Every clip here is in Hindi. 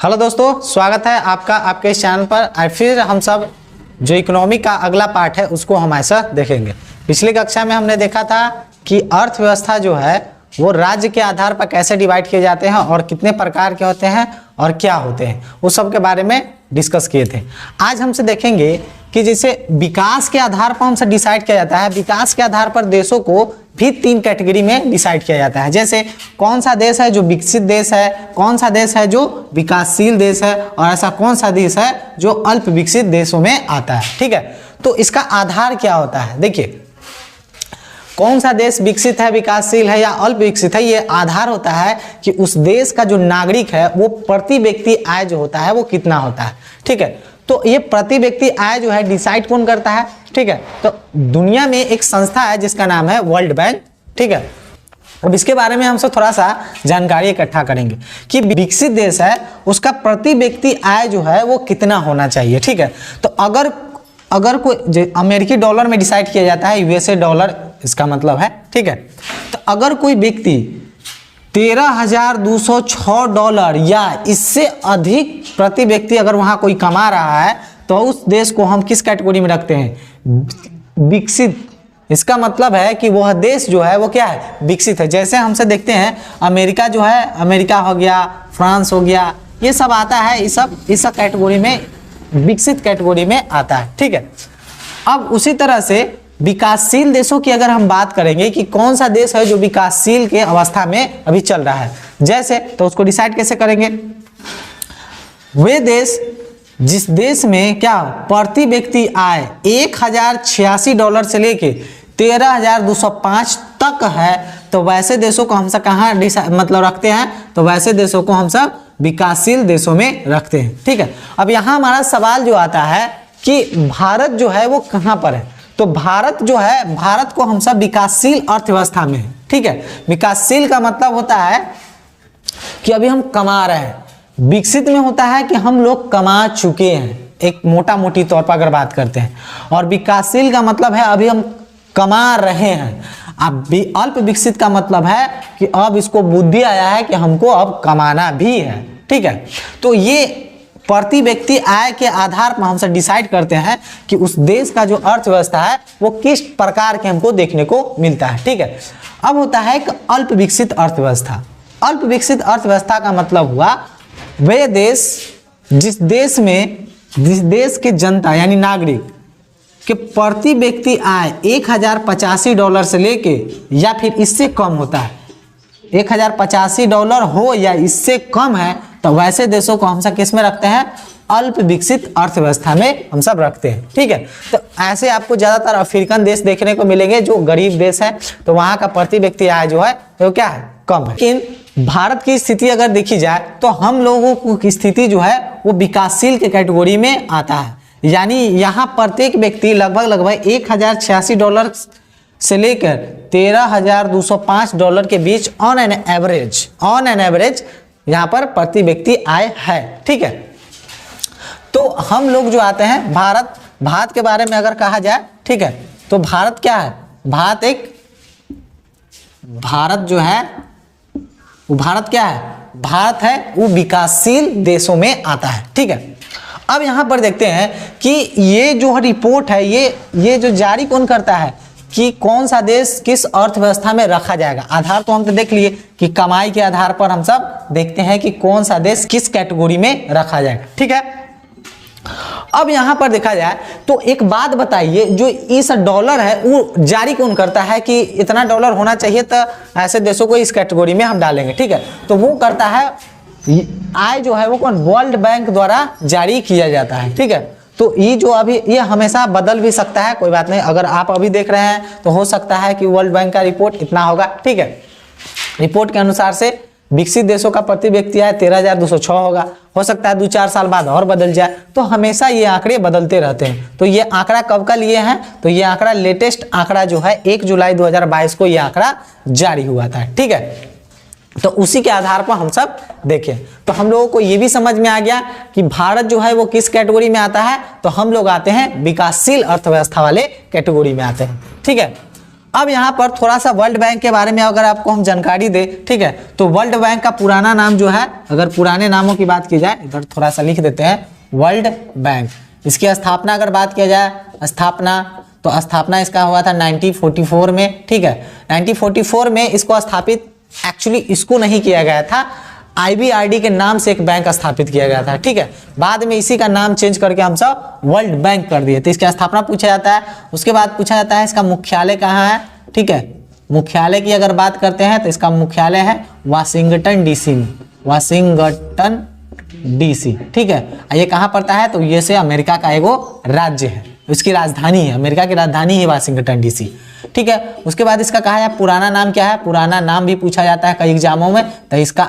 हेलो दोस्तों, स्वागत है आपका आपके इस चैनल पर। फिर हम सब जो इकोनॉमी का अगला पार्ट है उसको हम ऐसा देखेंगे। पिछली कक्षा में हमने देखा था कि अर्थव्यवस्था जो है वो राज्य के आधार पर कैसे डिवाइड किए जाते हैं और कितने प्रकार के होते हैं और क्या होते हैं, उस सब के बारे में डिस्कस किए थे। आज हमसे देखेंगे कि जैसे विकास के आधार पर हमसे डिसाइड किया जाता है, विकास के आधार पर देशों को भी 3 कैटेगरी में डिसाइड किया जाता है। जैसे कौन सा देश है जो विकसित देश है, कौन सा देश है जो विकासशील देश है, और ऐसा कौन सा देश है जो अल्प विकसित देशों में आता है। ठीक है, तो इसका आधार क्या होता है? देखिए, कौन सा देश विकसित है, विकासशील है या अल्प विकसित है, ये आधार होता है कि उस देश का जो नागरिक है वो प्रति व्यक्ति आय जो होता है वो कितना होता है। ठीक है, तो ये प्रति व्यक्ति आय जो है डिसाइड कौन करता है? ठीक है, तो दुनिया में एक संस्था है जिसका नाम है वर्ल्ड बैंक। ठीक है, अब इसके बारे में हम सब थोड़ा सा जानकारी इकट्ठा करेंगे कि विकसित देश है उसका प्रति व्यक्ति आय जो है वो कितना होना चाहिए। ठीक है, तो अगर कोई अमेरिकी डॉलर में डिसाइड किया जाता है, यूएसए डॉलर इसका मतलब है। ठीक है, तो अगर कोई व्यक्ति $13,206 या इससे अधिक प्रति व्यक्ति अगर वहां कोई कमा रहा है तो उस देश को हम किस कैटेगरी में रखते हैं? विकसित। इसका मतलब है कि वह देश जो है वो क्या है? विकसित है। जैसे हमसे देखते हैं अमेरिका जो है, अमेरिका हो गया, फ्रांस हो गया, ये सब आता है, इस सब कैटेगरी में विकसित कैटेगरी में आता है। ठीक है, अब उसी तरह से विकासशील देशों की अगर हम बात करेंगे कि कौन सा देश है जो विकासशील के अवस्था में अभी चल रहा है, जैसे तो उसको डिसाइड कैसे करेंगे? वे देश जिस देश में क्या प्रति व्यक्ति आय $1,086 से लेके $13,205 तक है, तो वैसे देशों को हम सब कहाँ मतलब रखते हैं? तो वैसे देशों को हम सब विकासशील देशों में रखते हैं। ठीक है, अब यहाँ हमारा सवाल जो आता है कि भारत जो है वो कहाँ पर है? तो भारत जो है, भारत को हम सब विकासशील अर्थव्यवस्था में है। ठीक है, विकासशील का मतलब होता है कि अभी हम कमा रहे हैं, विकसित में होता है कि हम लोग कमा चुके हैं, एक मोटा मोटी तौर पर अगर बात करते हैं, और विकासशील का मतलब है अभी हम कमा रहे हैं। अब अल्प विकसित का मतलब है कि अब इसको बुद्धि आया है कि हमको अब कमाना भी है। ठीक है, तो ये प्रति व्यक्ति आय के आधार पर हम सब डिसाइड करते हैं कि उस देश का जो अर्थव्यवस्था है वो किस प्रकार के हमको देखने को मिलता है। ठीक है, अब होता है एक अल्प विकसित अर्थव्यवस्था। अल्प विकसित अर्थव्यवस्था का मतलब हुआ वे देश जिस देश के जनता यानी नागरिक के प्रति व्यक्ति आय $1,085 से लेके या फिर इससे कम होता है। $1,085 हो या इससे कम है तो वैसे देशों को हम सब किस में रखते हैं? अल्प विकसित अर्थव्यवस्था में हम सब रखते हैं। ठीक है, तो ऐसे आपको ज्यादातर अफ्रीकन देश देखने को मिलेंगे जो गरीब देश है, तो वहां का प्रति व्यक्ति आय जो है वो क्या है? कम है। लेकिन भारत की स्थिति अगर देखी जाए तो हम लोगों की स्थिति जो है वो विकासशील के कैटेगरी में आता है, यानी यहाँ प्रत्येक व्यक्ति लगभग $1,086 से लेकर $13,205 के बीच ऑन एन एवरेज यहाँ पर प्रति व्यक्ति आय है। ठीक है, तो हम लोग जो आते हैं भारत के बारे में अगर कहा जाए, ठीक है, तो भारत क्या है? भारत जो है वो भारत क्या है? भारत है वो विकासशील देशों में आता है। ठीक है, अब यहाँ पर देखते हैं कि ये जो रिपोर्ट है ये जो जारी कौन करता है कि कौन सा देश किस अर्थव्यवस्था में रखा जाएगा। आधार तो हम तो देख लिए कि कमाई के आधार पर हम सब देखते हैं कि कौन सा देश किस कैटेगरी में रखा जाएगा। ठीक है, अब यहाँ पर देखा जाए तो एक बात बताइए, जो इस डॉलर है वो जारी कौन करता है कि इतना डॉलर होना चाहिए तो ऐसे देशों को इस कैटेगरी में हम डालेंगे। ठीक है, तो वो करता है आय जो है वो कौन? वर्ल्ड बैंक द्वारा जारी किया जाता है। ठीक है, तो ये जो अभी ये हमेशा बदल भी सकता है, कोई बात नहीं। अगर आप अभी देख रहे हैं तो हो सकता है कि वर्ल्ड बैंक का रिपोर्ट इतना होगा। ठीक है, रिपोर्ट के अनुसार से विकसित देशों का प्रति व्यक्ति आय 13,206 होगा, हो सकता है 2-4 साल बाद और बदल जाए, तो हमेशा ये आंकड़े बदलते रहते हैं। तो ये आंकड़ा कब का लिए हैं? तो ये आंकड़ा लेटेस्ट आंकड़ा जो है 1 जुलाई 2022 को ये आंकड़ा जारी हुआ था। ठीक है, तो उसी के आधार पर हम सब देखें तो हम लोगों को ये भी समझ में आ गया कि भारत जो है वो किस कैटेगरी में आता है। तो हम लोग आते हैं विकासशील अर्थव्यवस्था वाले कैटेगरी में आते हैं। ठीक है, अब यहाँ पर थोड़ा सा वर्ल्ड बैंक के बारे में अगर आपको हम जानकारी दे, ठीक है, तो वर्ल्ड बैंक का पुराना नाम जो है, अगर पुराने नामों की बात की जाए, इधर थोड़ा सा लिख देते हैं वर्ल्ड बैंक। इसकी स्थापना अगर बात किया जाए, तो स्थापना इसका हुआ था 1944 में, ठीक है। 1944 में इसको स्थापित, एक्चुअली इसको नहीं किया गया था, IBRD के नाम से एक बैंक स्थापित किया गया था, ठीक है। बाद में इसी का नाम चेंज करके हम सब वर्ल्ड बैंक कर दिए। तो इसकी स्थापना पूछा जाता है। उसके बाद पूछा जाता है इसका मुख्यालय कहाँ है, ठीक है। मुख्यालय की अगर बात करते हैं तो इसका मुख्यालय है वाशिंगटन DC में, वाशिंगटन DC, ठीक है। ये कहाँ पड़ता है, तो ये से अमेरिका का एगो राज्य है, इसकी राजधानी है, अमेरिका की राजधानी है वाशिंगटन DC, ठीक है। उसके बाद इसका कहा है पुराना नाम क्या है, पुराना नाम भी पूछा जाता है कई एग्जामों में, तो इसका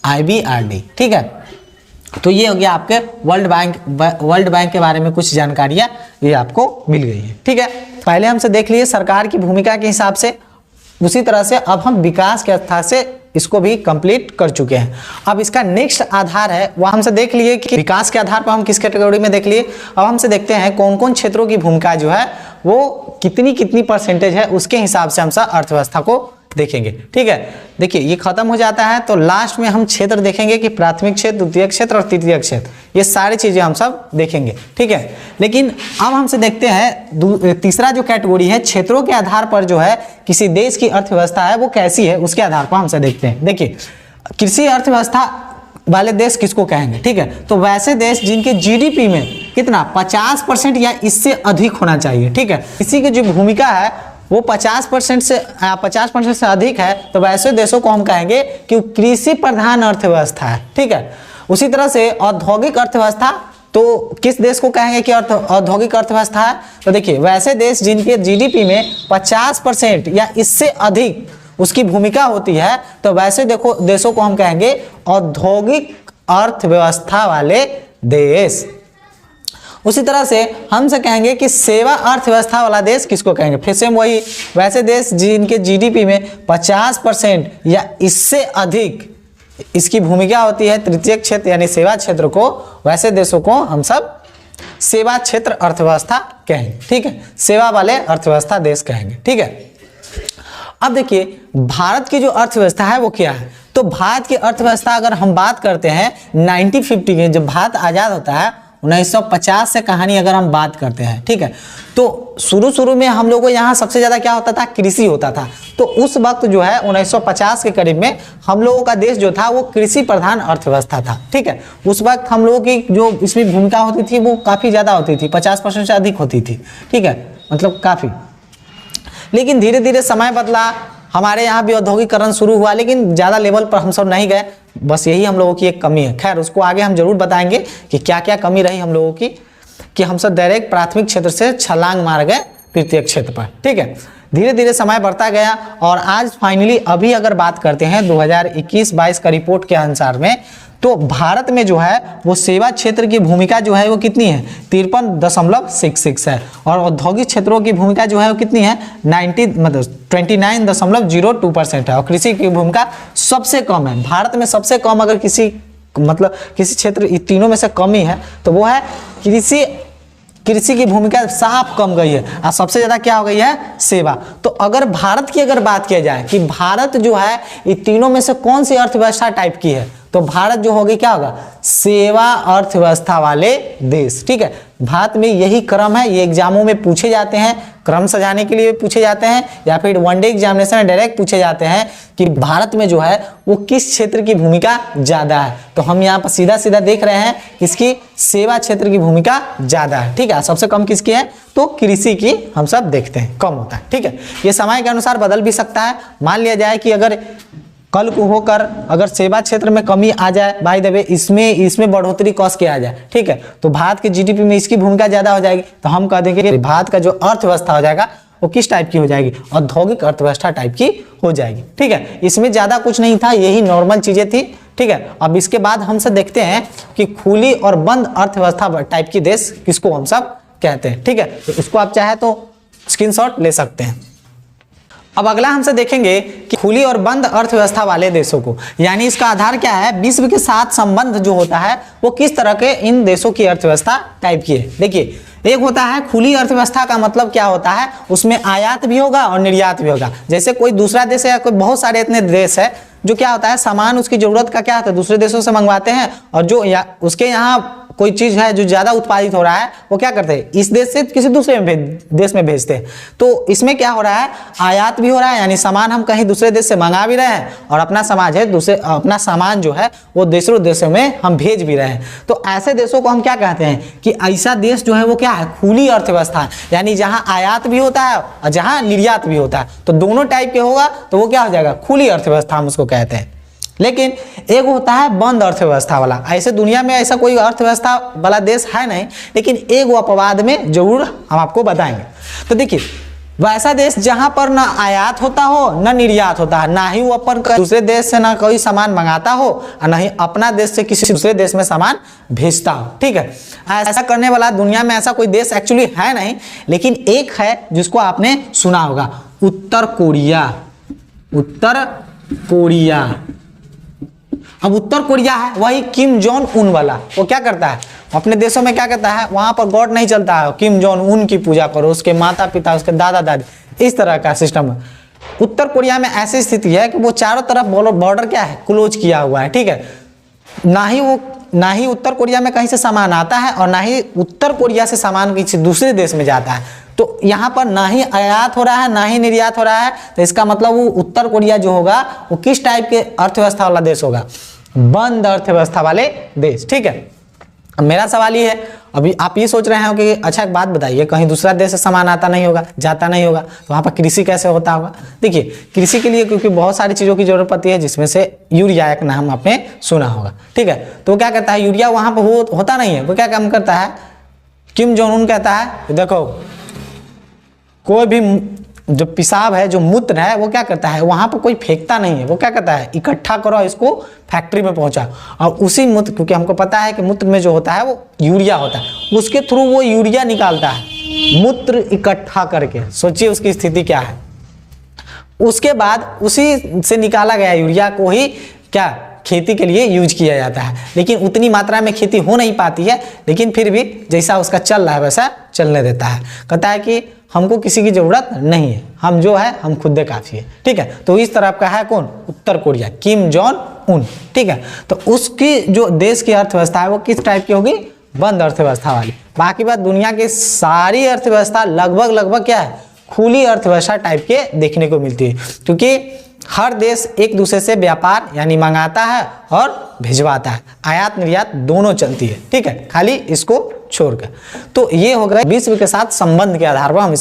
IBRD, ठीक है। तो ये हो गया आपके वर्ल्ड बैंक के बारे में कुछ जानकारियां ये आपको मिल गई है, ठीक है। पहले हमसे देख लिए सरकार की भूमिका के हिसाब से, उसी तरह से अब हम विकास के स्तर से इसको भी कंप्लीट कर चुके हैं। अब इसका नेक्स्ट आधार है, वह हमसे देख लिए कि विकास के आधार पर हम किस कैटेगरी में देख लिए। अब हमसे देखते हैं कौन कौन क्षेत्रों की भूमिका जो है वो कितनी परसेंटेज है, उसके हिसाब से हम सब अर्थव्यवस्था को देखेंगे, ठीक है। देखिए ये खत्म हो जाता है तो लास्ट में हम क्षेत्र देखेंगे कि प्राथमिक क्षेत्र, द्वितीय क्षेत्र और तृतीय क्षेत्र, ये सारी चीजें हम सब देखेंगे, ठीक है। लेकिन अब हमसे देखते हैं तीसरा जो कैटेगरी है, क्षेत्रों के आधार पर जो है किसी देश की अर्थव्यवस्था है वो कैसी है, उसके आधार पर हमसे देखते हैं। देखिए कृषि अर्थव्यवस्था वाले देश किसको कहेंगे, ठीक है। तो वैसे देश जिनके GDP में कितना 50% या इससे अधिक होना चाहिए, ठीक है। इसी की जो भूमिका है वो 50% से अधिक है, तो वैसे देशों को हम कहेंगे कि कृषि प्रधान अर्थव्यवस्था है, ठीक है। उसी तरह से औद्योगिक अर्थव्यवस्था, तो किस देश को कहेंगे कि औद्योगिक अर्थव्यवस्था है, तो देखिए वैसे देश जिनके GDP में 50% या इससे अधिक उसकी भूमिका होती है, तो वैसे देखो देशों को हम कहेंगे औद्योगिक अर्थव्यवस्था वाले देश। उसी तरह से हमसे कहेंगे कि सेवा अर्थव्यवस्था वाला देश किसको कहेंगे, फिर से वही वैसे देश जिनके GDP में 50% या इससे अधिक इसकी भूमिका होती है तृतीय क्षेत्र यानी सेवा क्षेत्र को, वैसे देशों को हम सब सेवा क्षेत्र अर्थव्यवस्था कहेंगे, ठीक है। सेवा वाले अर्थव्यवस्था देश कहेंगे, ठीक है। अब देखिए भारत की जो अर्थव्यवस्था है वो क्या है, तो भारत की अर्थव्यवस्था अगर हम बात करते हैं 1950 में जब भारत आजाद होता है 1950 से कहानी अगर हम बात करते हैं, ठीक है, तो शुरू में हम लोगों को यहाँ सबसे ज्यादा क्या होता था, कृषि होता था। तो उस वक्त जो है 1950 के करीब में हम लोगों का देश जो था वो कृषि प्रधान अर्थव्यवस्था था, ठीक है। उस वक्त हम लोगों की जो इसमें भूमिका होती थी वो काफी ज्यादा होती थी, 50% से अधिक होती थी, ठीक है, मतलब काफी। लेकिन धीरे धीरे समय बदला, हमारे यहाँ भी औद्योगिकरण शुरू हुआ, लेकिन ज़्यादा लेवल पर हम सब नहीं गए, बस यही हम लोगों की एक कमी है। खैर उसको आगे हम जरूर बताएंगे कि क्या क्या कमी रही हम लोगों की, कि हम सब डायरेक्ट प्राथमिक क्षेत्र से छलांग मार गए तृतीय क्षेत्र पर, ठीक है। धीरे धीरे समय बढ़ता गया और आज फाइनली अभी अगर बात करते हैं 2021-22 का रिपोर्ट के अनुसार में, तो भारत में जो है वो सेवा क्षेत्र की भूमिका जो है वो कितनी है, 53.66 है, और औद्योगिक क्षेत्रों की भूमिका जो है वो कितनी है 29.02% है, और कृषि की भूमिका सबसे कम है। भारत में सबसे कम अगर किसी क्षेत्र तीनों में से कम ही है तो वो है कृषि की भूमिका साफ कम गई है, और सबसे ज्यादा क्या हो गई है, सेवा। तो अगर भारत की अगर बात किया जाए कि भारत जो है ये तीनों में से कौन सी अर्थव्यवस्था टाइप की है, तो भारत जो होगी क्या होगा, सेवा अर्थव्यवस्था वाले देश, ठीक है। भारत में यही क्रम है, ये एग्जामों में पूछे जाते हैं, क्रम सजाने के लिए पूछे जाते हैं, या फिर वनडे एग्जामिनेशन में डायरेक्ट पूछे जाते हैं कि भारत में जो है वो किस क्षेत्र की भूमिका ज्यादा है। तो हम यहाँ पर सीधा सीधा देख रहे हैं किसकी, सेवा क्षेत्र की भूमिका ज्यादा है, ठीक है। सबसे कम किसकी है, तो कृषि की हम सब देखते हैं कम होता है, ठीक है। ये समय के अनुसार बदल भी सकता है। मान लिया जाए कि अगर कल को होकर अगर सेवा क्षेत्र में कमी आ जाए, बाय द वे इसमें बढ़ोतरी कॉस के आ जाए, ठीक है, तो भारत के GDP में इसकी भूमिका ज्यादा हो जाएगी, तो हम कह देंगे कि भारत का जो अर्थव्यवस्था हो जाएगा वो किस टाइप की हो जाएगी, औद्योगिक अर्थव्यवस्था टाइप की हो जाएगी, ठीक है। इसमें ज्यादा कुछ नहीं था, यही नॉर्मल चीजें थी, ठीक है। अब इसके बाद हमसे देखते हैं कि खुली और बंद अर्थव्यवस्था टाइप की देश किसको हम सब कहते हैं, ठीक है। तो इसको आप चाहे तो स्क्रीनशॉट ले सकते हैं। अब अगला हमसे देखेंगे कि खुली और बंद अर्थव्यवस्था वाले देशों को, यानी इसका आधार क्या है, विश्व के साथ संबंध जो होता है वो किस तरह के इन देशों की अर्थव्यवस्था टाइप की है। देखिए, एक होता है खुली अर्थव्यवस्था का मतलब क्या होता है, उसमें आयात भी होगा और निर्यात भी होगा। जैसे कोई दूसरा देश है या कोई बहुत सारे इतने देश है जो क्या होता है, सामान उसकी जरूरत का क्या होता है दूसरे देशों से मंगवाते हैं, और जो उसके यहाँ कोई चीज है जो ज्यादा उत्पादित हो रहा है वो क्या करते हैं, इस देश से किसी दूसरे देश में भेजते हैं। तो इसमें क्या हो रहा है, आयात भी हो रहा है, यानी सामान हम कहीं दूसरे देश से मंगा भी रहे हैं, और अपना समाज है दूसरे अपना सामान जो है वो दूसरे देशों में हम भेज भी रहे हैं। तो ऐसे देशों को हम क्या कहते हैं कि ऐसा देश जो है वो क्या है, खुली अर्थव्यवस्था है, यानी जहाँ आयात भी होता है और जहाँ निर्यात भी होता है, तो दोनों टाइप के होगा तो वो क्या हो जाएगा, खुली अर्थव्यवस्था हम उसको कहते हैं। लेकिन एक होता है बंद अर्थव्यवस्था वाला। ऐसे दुनिया में ऐसा कोई अर्थव्यवस्था वाला देश है नहीं, लेकिन एक वो अपवाद में जरूर हम आपको बताएंगे। तो देखिए, वैसा देश जहां पर ना आयात होता हो ना निर्यात होता है, ना ही वो अपन दूसरे देश से ना कोई सामान मंगाता हो और ना ही अपना देश से किसी दूसरे देश में सामान भेजता हो। ठीक है, ऐसा करने वाला दुनिया में ऐसा कोई देश एक्चुअली है नहीं, लेकिन एक है जिसको आपने सुना होगा, उत्तर कोरिया। उत्तर कोरिया। अब उत्तर कोरिया है वही किम जोंग उन वाला, वो क्या करता है अपने देशों में क्या करता है, वहां पर गॉड नहीं चलता है, किम जोंग उन की पूजा करो, उसके माता पिता उसके दादा दादी, इस तरह का सिस्टम है। उत्तर कोरिया में ऐसी स्थिति है कि वो चारों तरफ बॉर्डर क्या है, क्लोज किया हुआ है। ठीक है, ना ही उत्तर कोरिया में कहीं से सामान आता है और ना ही उत्तर कोरिया से सामान किसी दूसरे देश में जाता है। तो यहाँ पर ना ही आयात हो रहा है ना ही निर्यात हो रहा है, तो इसका मतलब वो उत्तर कोरिया जो होगा वो किस टाइप के अर्थव्यवस्था वाला देश होगा, बंद अर्थव्यवस्था वाले देश। ठीक है, अब मेरा सवाल ये है, अभी आप ये सोच रहे हैं कि अच्छा एक बात बताइए, कहीं दूसरा देश से सामान आता नहीं होगा, जाता नहीं होगा, तो वहाँ पर कृषि कैसे होता होगा। देखिए, कृषि के लिए क्योंकि बहुत सारी चीज़ों की जरूरत पड़ती है, जिसमें से यूरिया एक नाम आपने सुना होगा। ठीक है, तो वो क्या करता है, यूरिया वहाँ पर होता नहीं है, वो क्या काम करता है, किम जोंग उन कहता है देखो कोई भी जो पेशाब है जो मूत्र है वो क्या करता है, वहां पर कोई फेंकता नहीं है, वो क्या करता है, इकट्ठा करो इसको फैक्ट्री में पहुंचा, और उसी मूत्र, क्योंकि हमको पता है कि मूत्र में जो होता है वो यूरिया होता है, उसके थ्रू वो यूरिया निकालता है मूत्र इकट्ठा करके। सोचिए उसकी स्थिति क्या है। उसके बाद उसी से निकाला गया यूरिया को ही क्या खेती के लिए यूज किया जाता है, लेकिन उतनी मात्रा में खेती हो नहीं पाती है, लेकिन फिर भी जैसा उसका चल रहा है वैसा चलने देता है। कहता है कि हमको किसी की जरूरत नहीं है, हम जो है हम खुद दे काफी है। ठीक है, तो इस तरह का है कौन, उत्तर कोरिया, किम जोंग उन। ठीक है, तो उसकी जो देश की अर्थव्यवस्था है वो किस टाइप की होगी, बंद अर्थव्यवस्था वाली। बाकी बात दुनिया की सारी अर्थव्यवस्था लगभग क्या है, खुली अर्थव्यवस्था टाइप के देखने को मिलती है, क्योंकि हर देश एक दूसरे से व्यापार यानी मंगाता है और भिजवाता है, आयात निर्यात दोनों चलती है। ठीक है, खाली इसको छोड़कर। तो ये हो गया विश्व के साथ संबंध के आधार पर हम